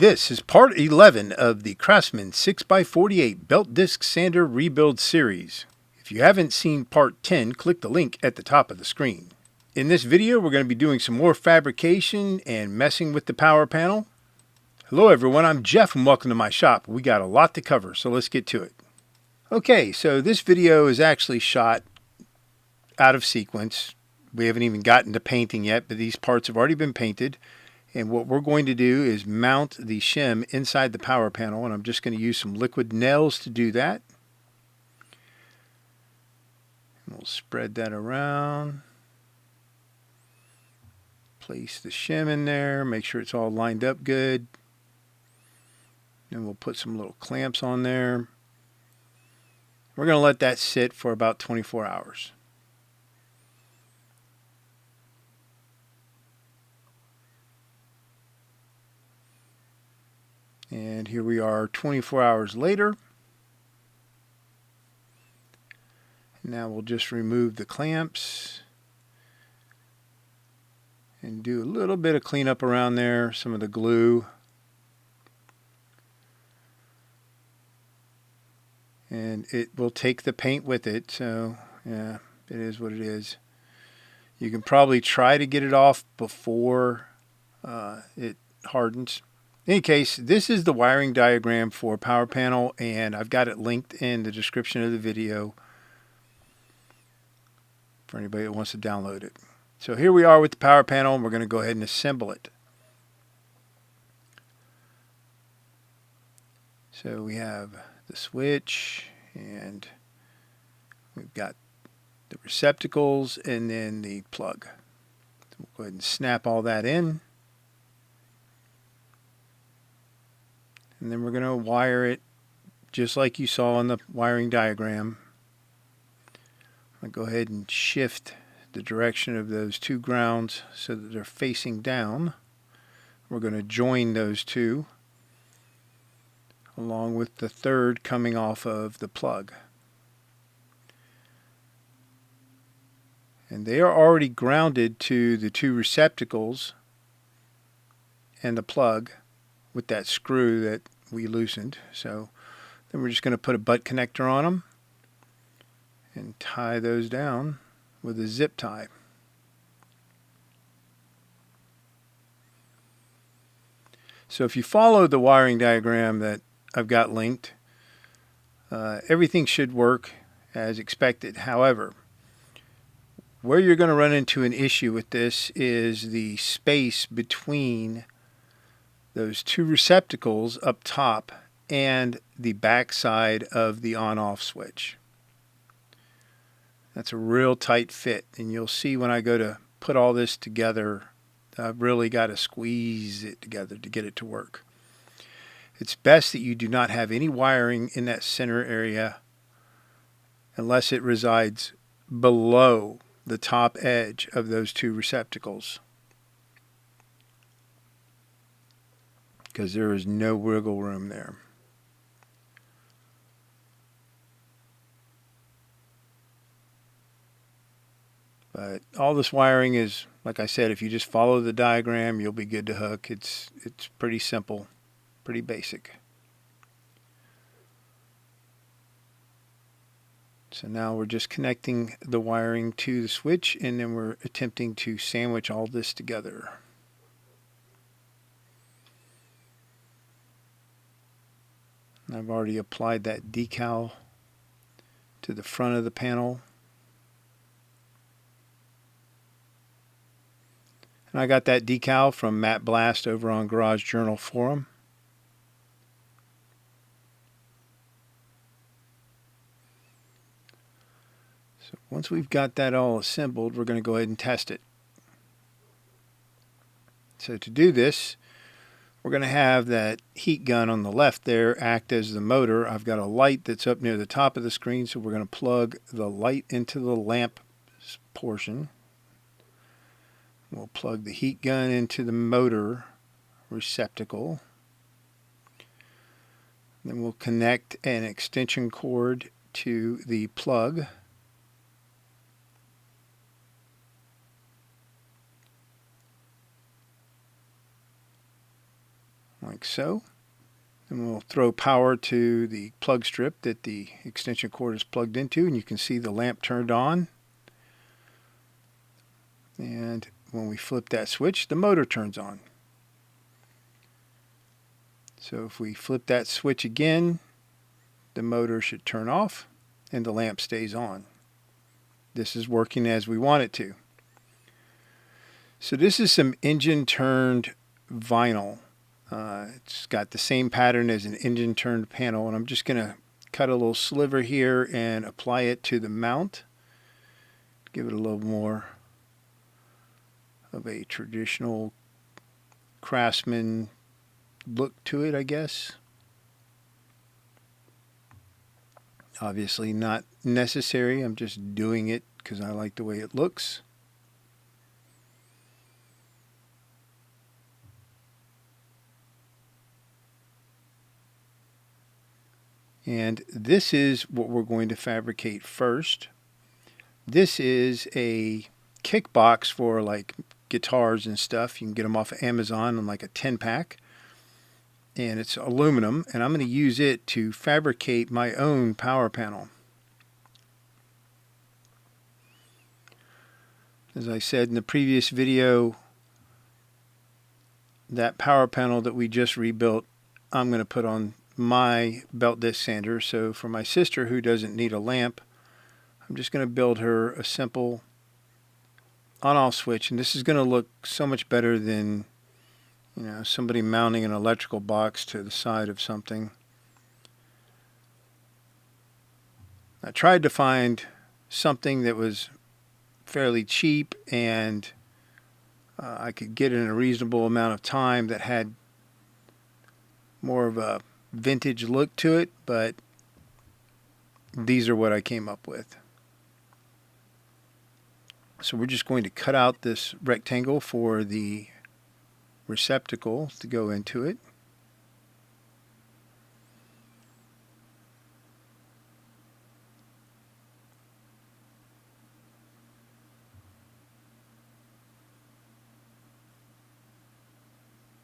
This is part 11 of the Craftsman 6x48 Belt Disc Sander Rebuild Series. If you haven't seen part 10, click the link at the top of the screen. In this video, we're going to be doing some more fabrication and messing with the Powr Panl. Hello everyone, I'm Jeff and welcome to my shop. We got a lot to cover, so let's get to it. Okay, so this video is actually shot out of sequence. We haven't even gotten to painting yet, but these parts have already been painted. And what we're going to do is mount the shim inside the Powr Panl, and I'm just going to use some liquid nails to do that. And we'll spread that around. Place the shim in there, make sure it's all lined up good. Then we'll put some little clamps on there. We're going to let that sit for about 24 hours. And here we are 24 hours later. Now we'll just remove the clamps and do a little bit of cleanup around there, some of the glue. And it will take the paint with it, so yeah, it is what it is. You can probably try to get it off before it hardens. In any case, this is the wiring diagram for Powr Panl, and I've got it linked in the description of the video for anybody that wants to download it. So here we are with the Powr Panl, and we're going to go ahead and assemble it. So we have the switch, and we've got the receptacles, and then the plug. So we'll go ahead and snap all that in. And then we're going to wire it just like you saw in the wiring diagram. I'll go ahead and shift the direction of those two grounds so that they're facing down. We're going to join those two along with the third coming off of the plug. And they are already grounded to the two receptacles and the plug with that screw that we loosened. So then we're just going to put a butt connector on them and tie those down with a zip tie. So if you follow the wiring diagram that I've got linked, everything should work as expected. However, where you're going to run into an issue with this is the space between those two receptacles up top and the back side of the on-off switch. That's a real tight fit, and you'll see when I go to put all this together, I've really got to squeeze it together to get it to work. It's best that you do not have any wiring in that center area unless it resides below the top edge of those two receptacles, because there is no wiggle room there. But all this wiring is, like I said, if you just follow the diagram, you'll be good to hook. It's pretty simple, pretty basic. So now we're just connecting the wiring to the switch, and then we're attempting to sandwich all this together. I've already applied that decal to the front of the panel. And I got that decal from Matt Blast over on Garage Journal Forum. So once we've got that all assembled, we're going to go ahead and test it. So to do this, we're going to have that heat gun on the left there act as the motor. I've got a light that's up near the top of the screen, so we're going to plug the light into the lamp portion. We'll plug the heat gun into the motor receptacle. Then we'll connect an extension cord to the plug. like like so. And we'll throw power to the plug strip that the extension cord is plugged into, and you can see the lamp turned on. And when we flip that switch, the motor turns on. So if we flip that switch again, the motor should turn off and the lamp stays on. This is working as we want it to. So this is some engine turned vinyl. It's got the same pattern as an engine turned panel, and I'm just going to cut a little sliver here and apply it to the mount. Give it a little more of a traditional Craftsman look to it, I guess. Obviously not necessary. I'm just doing it because I like the way it looks. And this is what we're going to fabricate first. This is a kick box for like guitars and stuff. You can get them off of Amazon in like a 10-pack. And it's aluminum, and I'm going to use it to fabricate my own power panel. As I said in the previous video, that power panel that we just rebuilt, I'm going to put on my belt disc sander. So for my sister who doesn't need a lamp, I'm just going to build her a simple on-off switch, and this is going to look so much better than, you know, somebody mounting an electrical box to the side of something. I tried to find something that was fairly cheap and I could get in a reasonable amount of time that had more of a vintage look to it, but these are what I came up with. So we're just going to cut out this rectangle for the receptacle to go into it.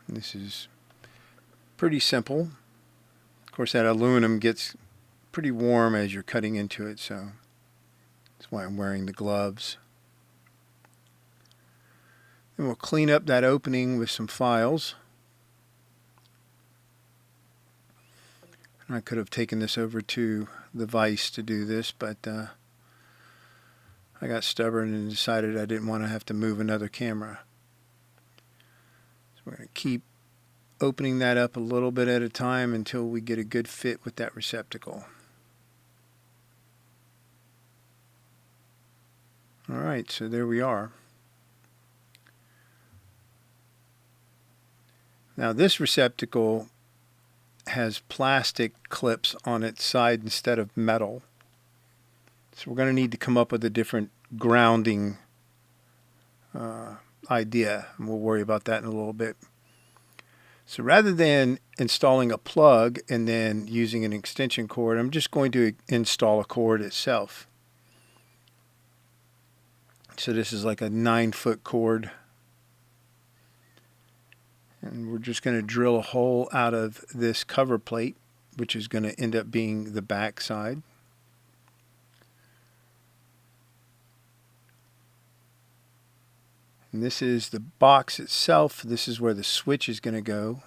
This is pretty simple. Of course, that aluminum gets pretty warm as you're cutting into it, so that's why I'm wearing the gloves. And we'll clean up that opening with some files. And I could have taken this over to the vise to do this, but I got stubborn and decided I didn't want to have to move another camera. So we're going to keep opening that up a little bit at a time until we get a good fit with that receptacle. Alright, so there we are. Now this receptacle has plastic clips on its side instead of metal. So we're going to need to come up with a different grounding idea, and we'll worry about that in a little bit. So rather than installing a plug and then using an extension cord, I'm just going to install a cord itself. So this is like a 9-foot cord. And we're just going to drill a hole out of this cover plate, which is going to end up being the back side. And this is the box itself. This is where the switch is going to go.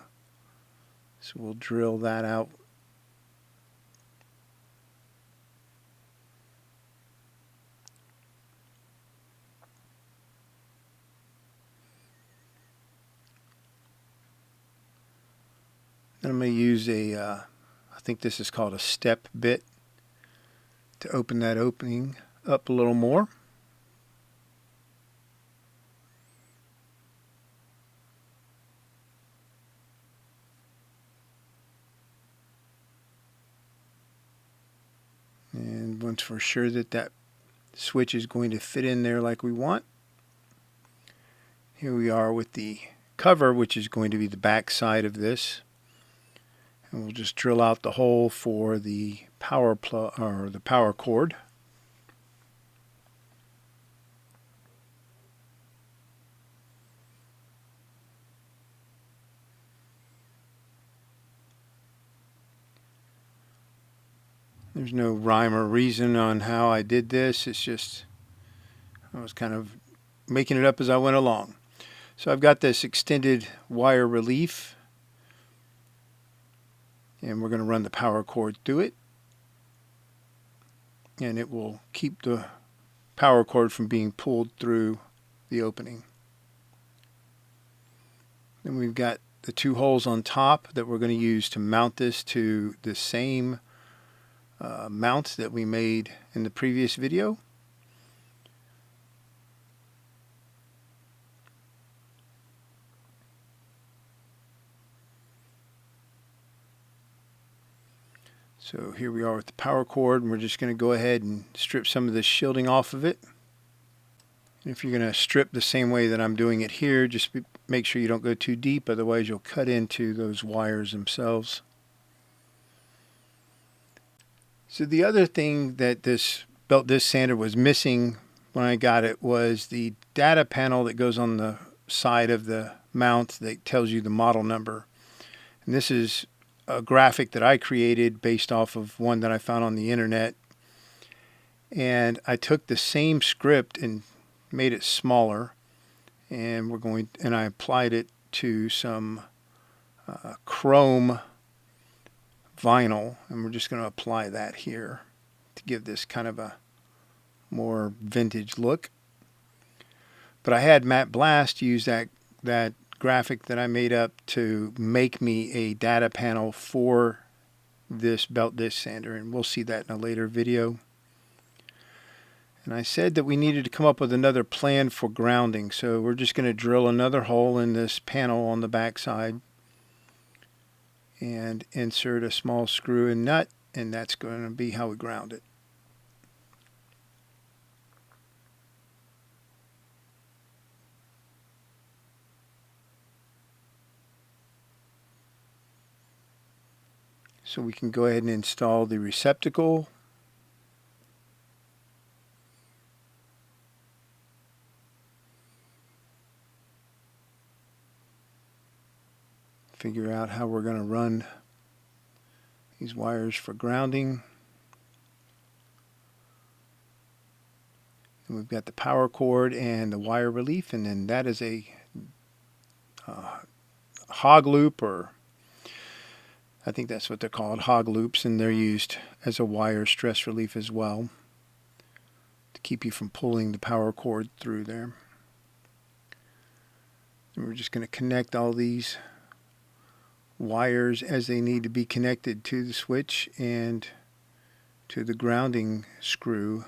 So we'll drill that out. Then I'm going to use I think this is called a step bit, to open that opening up a little more. And once we're sure that that switch is going to fit in there like we want, here we are with the cover, which is going to be the back side of this. And we'll just drill out the hole for the power plug or the power cord. There's no rhyme or reason on how I did this. It's just I was kind of making it up as I went along. So I've got this extended wire relief, and we're going to run the power cord through it, and it will keep the power cord from being pulled through the opening. Then we've got the two holes on top that we're going to use to mount this to the same mount that we made in the previous video. So here we are with the power cord, and we're just going to go ahead and strip some of this shielding off of it. And if you're going to strip the same way that I'm doing it here, just make sure you don't go too deep, otherwise you'll cut into those wires themselves. So the other thing that this belt disc sander was missing when I got it was the data panel that goes on the side of the mount that tells you the model number. And this is a graphic that I created based off of one that I found on the internet. And I took the same script and made it smaller, and I applied it to some chrome vinyl, and we're just going to apply that here to give this kind of a more vintage look. But I had Matt Blast use that graphic that I made up to make me a data panel for this belt disc sander, and we'll see that in a later video. And I said that we needed to come up with another plan for grounding, so we're just going to drill another hole in this panel on the back side and insert a small screw and nut, and that's going to be how we ground it. So we can go ahead and install the receptacle. Figure out how we're going to run these wires for grounding. And we've got the power cord and the wire relief, and then that is a hog loop, or I think that's what they're called, hog loops, and they're used as a wire stress relief as well to keep you from pulling the power cord through there. And we're just going to connect all these wires as they need to be connected to the switch and to the grounding screw.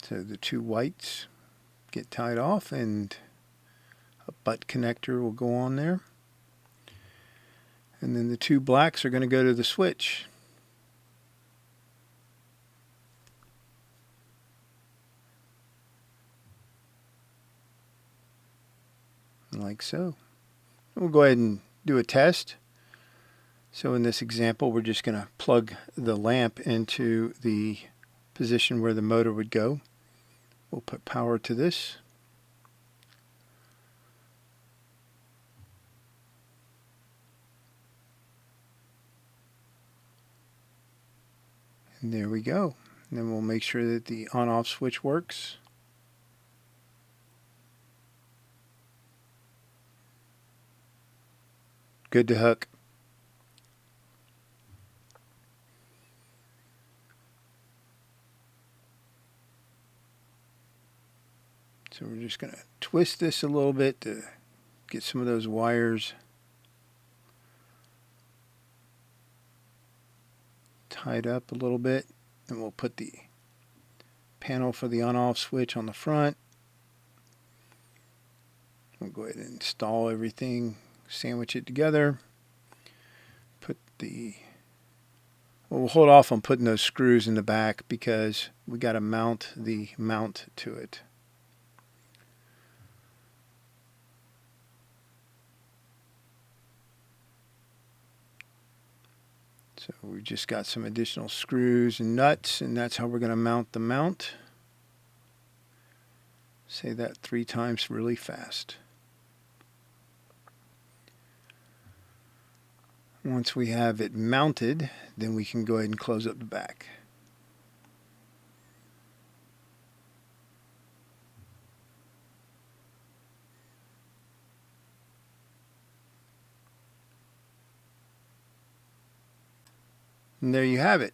So the two whites get tied off, and a butt connector will go on there. And then the two blacks are going to go to the switch. Like so. We'll go ahead and do a test. So in this example, we're just going to plug the lamp into the position where the motor would go. We'll put power to this. And there we go. And then we'll make sure that the on-off switch works. Good to hook. So we're just going to twist this a little bit to get some of those wires tied up a little bit. And we'll put the panel for the on-off switch on the front. We'll go ahead and install everything, sandwich it together. We'll hold off on putting those screws in the back because we got to mount the mount to it. So we've just got some additional screws and nuts, and that's how we're going to mount the mount. Say that 3 times really fast. Once we have it mounted, then we can go ahead and close up the back. And there you have it.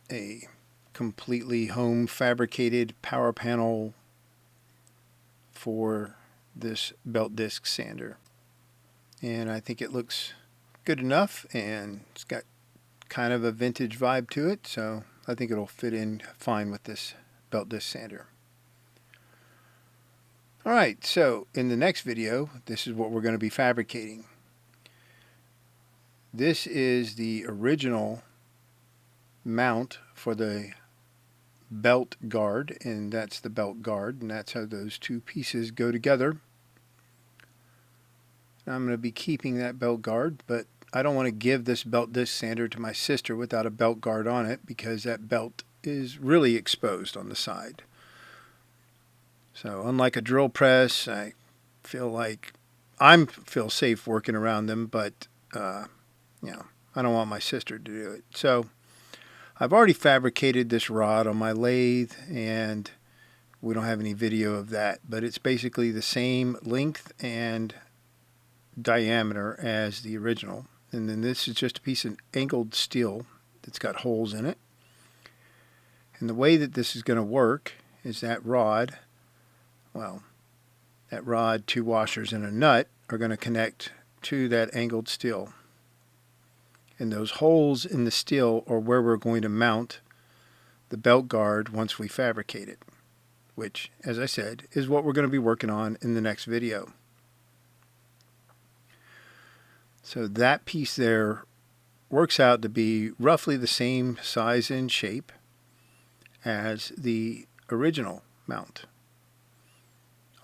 A completely home fabricated power panel for this belt disc sander. And I think it looks good enough, and it's got kind of a vintage vibe to it, so I think it'll fit in fine with this belt disc sander. Alright, so in the next video, this is what we're going to be fabricating. This is the original mount for the belt guard, and that's the belt guard, and that's how those two pieces go together. I'm going to be keeping that belt guard, but I don't want to give this belt disc sander to my sister without a belt guard on it, because that belt is really exposed on the side. So unlike a drill press, I feel like I feel safe working around them, but you know, I don't want my sister to do it. So I've already fabricated this rod on my lathe, and we don't have any video of that, but it's basically the same length and diameter as the original. And then this is just a piece of angled steel that's got holes in it. And the way that this is going to work is that rod, well, that rod, 2 washers and a nut are going to connect to that angled steel. And those holes in the steel are where we're going to mount the belt guard once we fabricate it, which, as I said, is what we're going to be working on in the next video. So that piece there works out to be roughly the same size and shape as the original mount,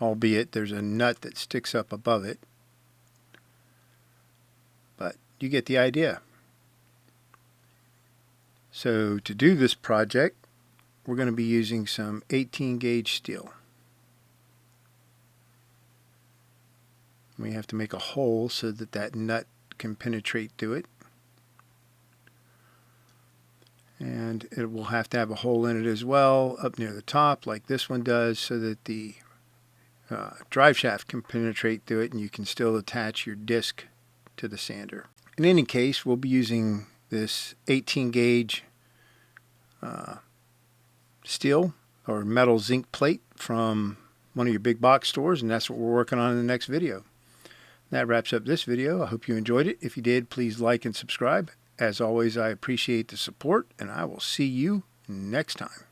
albeit there's a nut that sticks up above it, but you get the idea. So to do this project, we're going to be using some 18 gauge steel. We have to make a hole so that that nut can penetrate through it. And it will have to have a hole in it as well, up near the top like this one does, so that the drive shaft can penetrate through it and you can still attach your disc to the sander. In any case, we'll be using this 18 gauge steel or metal zinc plate from one of your big box stores, and that's what we're working on in the next video. That wraps up this video. I hope you enjoyed it. If you did, please like and subscribe. As always, I appreciate the support, and I will see you next time.